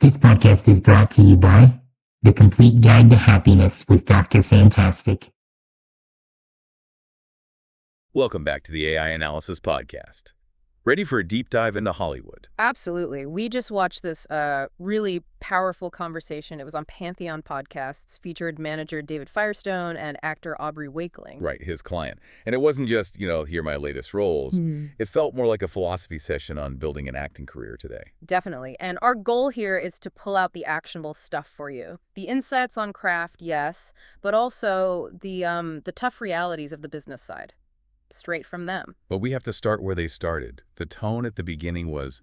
This podcast is brought to you by The Complete Guide to Happiness with Dr. Fantastic. Welcome back to the AI Analysis Podcast. Ready for a deep dive into Hollywood? Absolutely. We just watched this really powerful conversation. It was on Pantheon Podcasts, featured manager David Firestone and actor Aubrey Wakeling. Right, his client. And it wasn't just, here are my latest roles. It felt more like a philosophy session on building an acting career today. Definitely. And our goal here is to pull out the actionable stuff for you. The insights on craft, yes, but also the tough realities of the business side. Straight from them. But we have to start where they started. The tone at the beginning was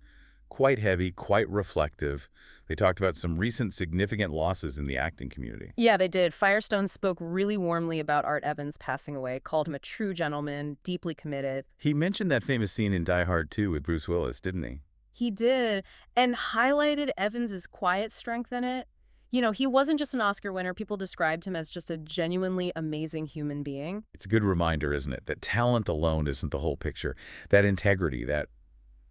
quite heavy, quite reflective. They talked about some recent significant losses in the acting community. Yeah, they did. Firestone spoke really warmly about Art Evans passing away, called him a true gentleman, deeply committed. He mentioned that famous scene in Die Hard 2 with Bruce Willis, didn't he? He did, and highlighted Evans's quiet strength in it. He wasn't just an Oscar winner. People described him as just a genuinely amazing human being. It's a good reminder, isn't it, that talent alone isn't the whole picture. That integrity, that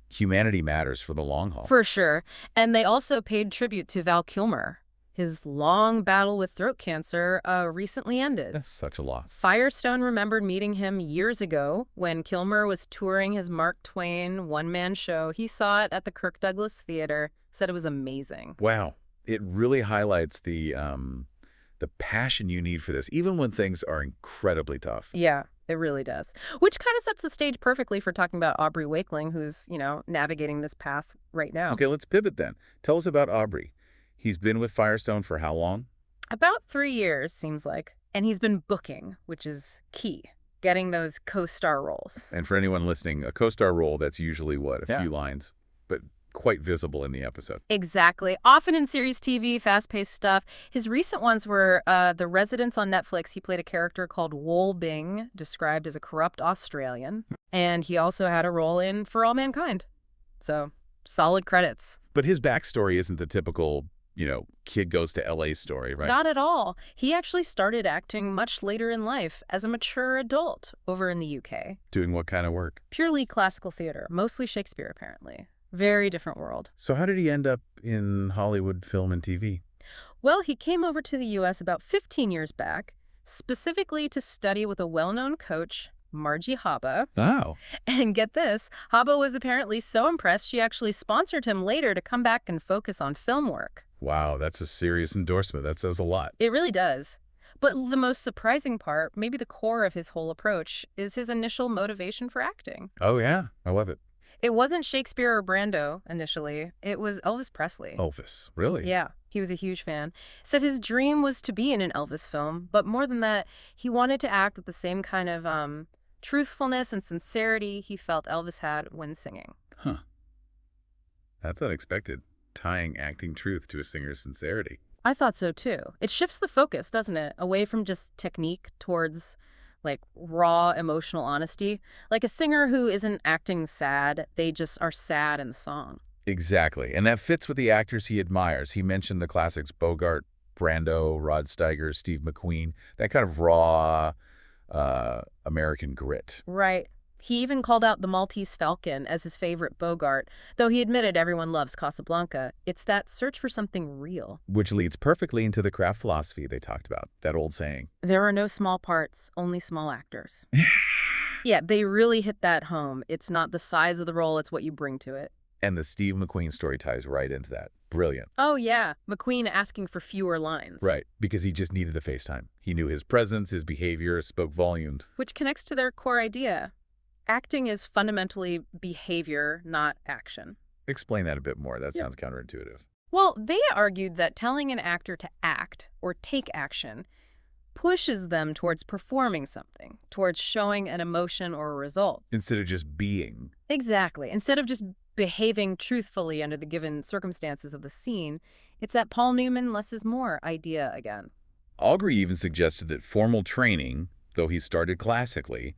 humanity matters for the long haul. For sure. And they also paid tribute to Val Kilmer. His long battle with throat cancer recently ended. That's such a loss. Firestone remembered meeting him years ago when Kilmer was touring his Mark Twain one-man show. He saw it at the Kirk Douglas Theater, said it was amazing. Wow. It really highlights the passion you need for this, even when things are incredibly tough. Yeah, it really does. Which kind of sets the stage perfectly for talking about Aubrey Wakeling, who's, navigating this path right now. Okay, let's pivot then. Tell us about Aubrey. He's been with Firestone for how long? About 3 years, seems like. And he's been booking, which is key. Getting those co-star roles. And for anyone listening, a co-star role, that's usually what? A few lines, but quite visible in the episode. Exactly. Often in series TV, fast-paced stuff. His recent ones were The Residents on Netflix. He played a character called Wol Bing, described as a corrupt Australian. And he also had a role in For All Mankind. So, solid credits. But his backstory isn't the typical, kid goes to LA story, right? Not at all. He actually started acting much later in life as a mature adult over in the UK. Doing what kind of work? Purely classical theater, mostly Shakespeare, apparently. Very different world. So how did he end up in Hollywood film and TV? Well, he came over to the U.S. about 15 years back, specifically to study with a well-known coach, Margie Haba. Oh. And get this, Haba was apparently so impressed she actually sponsored him later to come back and focus on film work. Wow, that's a serious endorsement. That says a lot. It really does. But the most surprising part, maybe the core of his whole approach, is his initial motivation for acting. Oh, yeah. I love it. It wasn't Shakespeare or Brando initially. It was Elvis Presley. Elvis, really? Yeah, he was a huge fan. Said his dream was to be in an Elvis film, but more than that, he wanted to act with the same kind of truthfulness and sincerity he felt Elvis had when singing. Huh. That's unexpected, tying acting truth to a singer's sincerity. I thought so too. It shifts the focus, doesn't it? Away from just technique towards raw emotional honesty. Like a singer who isn't acting sad, they just are sad in the song. Exactly. And that fits with the actors he admires. He mentioned the classics Bogart, Brando, Rod Steiger, Steve McQueen, that kind of raw American grit. Right. He even called out The Maltese Falcon as his favorite Bogart, though he admitted everyone loves Casablanca. It's that search for something real. Which leads perfectly into the craft philosophy they talked about, that old saying. There are no small parts, only small actors. Yeah, they really hit that home. It's not the size of the role, it's what you bring to it. And the Steve McQueen story ties right into that. Brilliant. Oh, yeah. McQueen asking for fewer lines. Right, because he just needed the FaceTime. He knew his presence, his behavior spoke volumes. Which connects to their core idea. Acting is fundamentally behavior, not action. Explain that a bit more. That sounds counterintuitive. Well, they argued that telling an actor to act or take action pushes them towards performing something, towards showing an emotion or a result. Instead of just being. Exactly. Instead of just behaving truthfully under the given circumstances of the scene, it's that Paul Newman less is more idea again. Aubrey even suggested that formal training, though he started classically,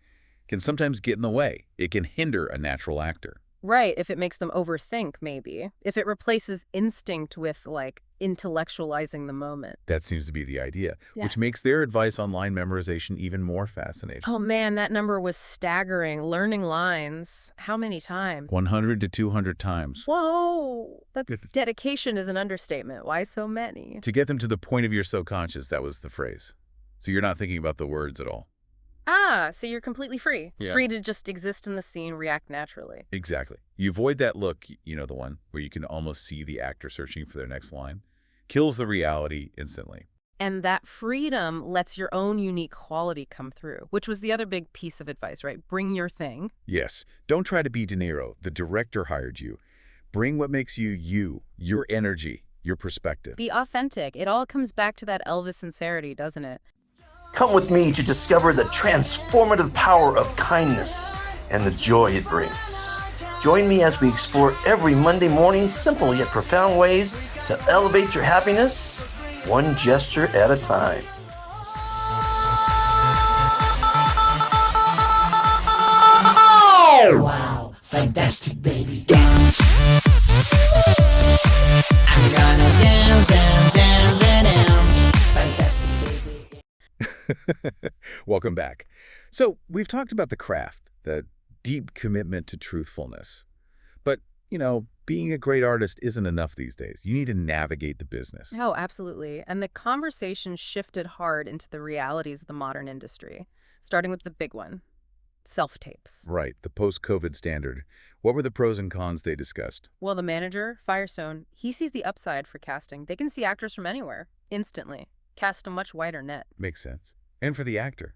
can sometimes get in the way. It can hinder a natural actor. Right, if it makes them overthink, maybe. If it replaces instinct with, like, intellectualizing the moment. That seems to be the idea, Yeah. which makes their advice on line memorization even more fascinating. Oh man, that number was staggering. Learning lines. How many times? 100 to 200 times. Whoa! That's dedication is an understatement. Why so many? To get them to the point of your subconscious, that was the phrase. So you're not thinking about the words at all. Ah, so you're completely free. Yeah. Free to just exist in the scene, react naturally. Exactly. You avoid that look, you know, the one where you can almost see the actor searching for their next line. Kills the reality instantly. And that freedom lets your own unique quality come through, which was the other big piece of advice, right? Bring your thing. Yes. Don't try to be De Niro. The director hired you. Bring what makes you you, your energy, your perspective. Be authentic. It all comes back to that Elvis sincerity, doesn't it? Come with me to discover the transformative power of kindness and the joy it brings. Join me as we explore every Monday morning simple yet profound ways to elevate your happiness, one gesture at a time. Wow, fantastic, baby. Dance. I'm gonna dance, dance, dance, dance. Fantastic, baby. Welcome back. So we've talked about the craft, the deep commitment to truthfulness. But, you know, being a great artist isn't enough these days. You need to navigate the business. Oh, absolutely. And the conversation shifted hard into the realities of the modern industry, starting with the big one, self-tapes. Right, the post-COVID standard. What were the pros and cons they discussed? Well, the manager, Firestone, he sees the upside for casting. They can see actors from anywhere, instantly. Cast a much wider net. Makes sense. And for the actor?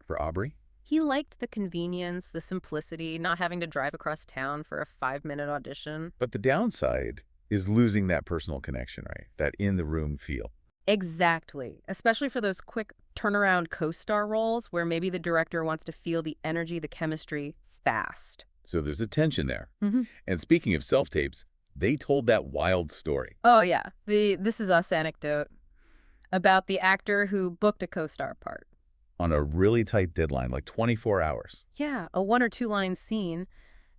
For Aubrey? He liked the convenience, the simplicity, not having to drive across town for a 5-minute audition. But the downside is losing that personal connection, right? That in-the-room feel. Exactly. Especially for those quick turnaround co-star roles where maybe the director wants to feel the energy, the chemistry fast. So there's a tension there. Mm-hmm. And speaking of self-tapes, they told that wild story. Oh, yeah. The This Is Us anecdote about the actor who booked a co-star part. On a really tight deadline, like 24 hours. Yeah, a 1 or 2 line scene.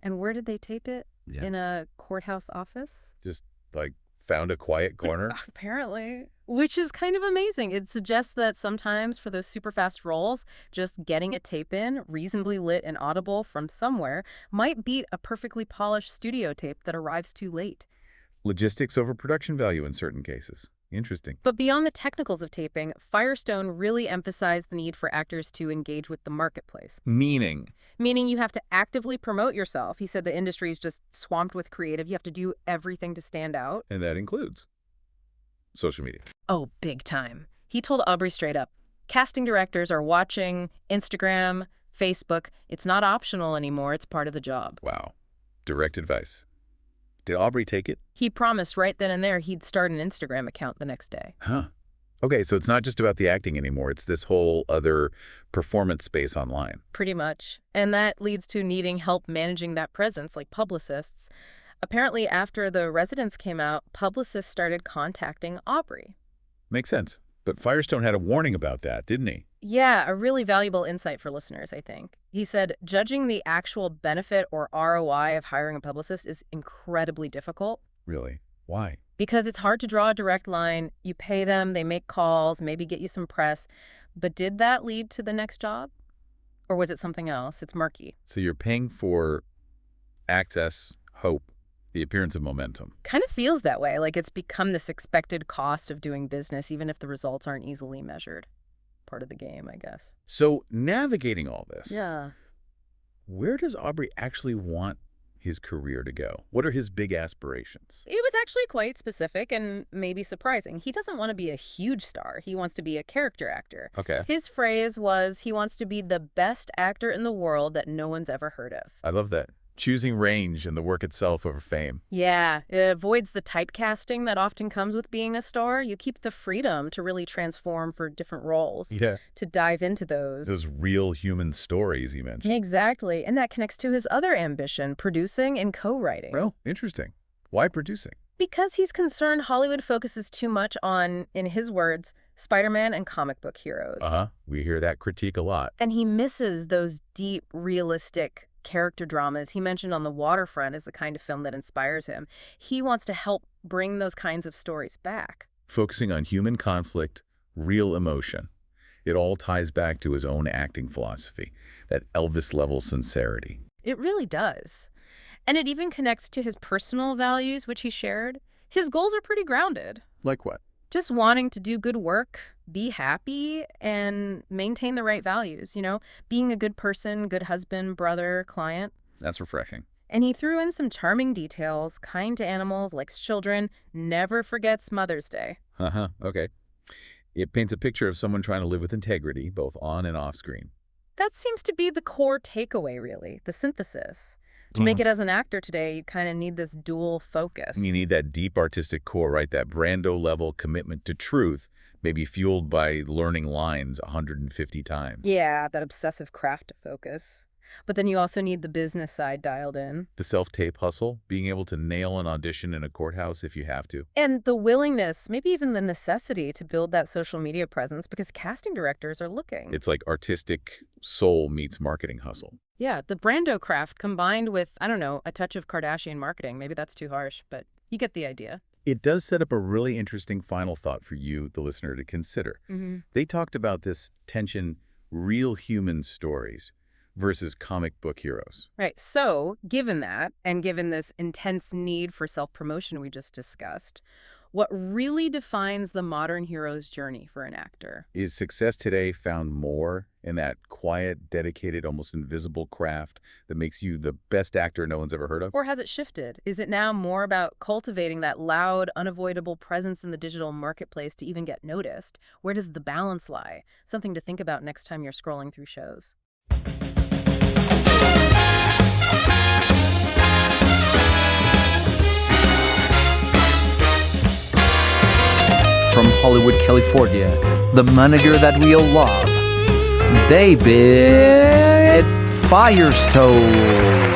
And where did they tape it? Yeah. In a courthouse office? Just, like, found a quiet corner. Apparently. Which is kind of amazing. It suggests that sometimes for those super fast roles, just getting a tape in, reasonably lit and audible from somewhere, might beat a perfectly polished studio tape that arrives too late. Logistics over production value in certain cases. Interesting. But beyond the technicals of taping, Firestone really emphasized the need for actors to engage with the marketplace. Meaning Meaning you have to actively promote yourself. He said the industry is just swamped with creative. You have to do everything to stand out. And that includes social media. Oh, big time. He told Aubrey straight up, casting directors are watching Instagram, Facebook. It's not optional anymore. It's part of the job. Wow. Direct advice. Did Aubrey take it? He promised right then and there he'd start an Instagram account the next day. Huh. Okay, so it's not just about the acting anymore. It's this whole other performance space online. Pretty much. And that leads to needing help managing that presence, like publicists. Apparently, after The Residents came out, publicists started contacting Aubrey. Makes sense. But Firestone had a warning about that, didn't he? Yeah, a really valuable insight for listeners, I think. He said, judging the actual benefit or ROI of hiring a publicist is incredibly difficult. Really? Why? Because it's hard to draw a direct line. You pay them, they make calls, maybe get you some press. But did that lead to the next job? Or was it something else? It's murky. So you're paying for access, hope, the appearance of momentum. Kind of feels that way, like it's become this expected cost of doing business, even if the results aren't easily measured. Part of the game, I guess. So navigating all this, Yeah. where does Aubrey actually want his career to go? What are his big aspirations? It was actually quite specific and maybe surprising. He doesn't want to be a huge star. He wants to be a character actor. Okay. His phrase was he wants to be the best actor in the world that no one's ever heard of. I love that. Choosing range and the work itself over fame. Yeah, it avoids the typecasting that often comes with being a star. You keep the freedom to really transform for different roles, Yeah. to dive into those. Those real human stories you mentioned. Exactly, and that connects to his other ambition, producing and co-writing. Well, interesting. Why producing? Because he's concerned Hollywood focuses too much on, in his words, Spider-Man and comic book heroes. We hear that critique a lot. And he misses those deep, realistic character dramas he mentioned on The Waterfront as the kind of film that inspires him. He wants to help bring those kinds of stories back. Focusing on human conflict, real emotion. It all ties back to his own acting philosophy, that Elvis-level sincerity. It really does. And it even connects to his personal values, which he shared. His goals are pretty grounded. Like what? Just wanting to do good work, be happy, and maintain the right values, being a good person, good husband, brother, client. That's refreshing. And he threw in some charming details, kind to animals, likes children, never forgets Mother's Day. Okay. It paints a picture of someone trying to live with integrity, both on and off screen. That seems to be the core takeaway, really, the synthesis. To make it as an actor today, you kind of need this dual focus. You need that deep artistic core, right? That Brando-level commitment to truth, maybe fueled by learning lines 150 times. Yeah, that obsessive craft focus. But then you also need the business side dialed in. The self-tape hustle, being able to nail an audition in a courthouse if you have to. And the willingness, maybe even the necessity to build that social media presence because casting directors are looking. It's like artistic soul meets marketing hustle. Yeah, the Brando craft combined with, I don't know, a touch of Kardashian marketing. Maybe that's too harsh, but you get the idea. It does set up a really interesting final thought for you, the listener, to consider. They talked about this tension, real human stories versus comic book heroes. Right. So, given that, and given this intense need for self-promotion we just discussed, what really defines the modern hero's journey for an actor? Is success today found more in that quiet, dedicated, almost invisible craft that makes you the best actor no one's ever heard of? Or has it shifted? Is it now more about cultivating that loud, unavoidable presence in the digital marketplace to even get noticed? Where does the balance lie? Something to think about next time you're scrolling through shows. From Hollywood, California, the manager that we all love, David Firestone.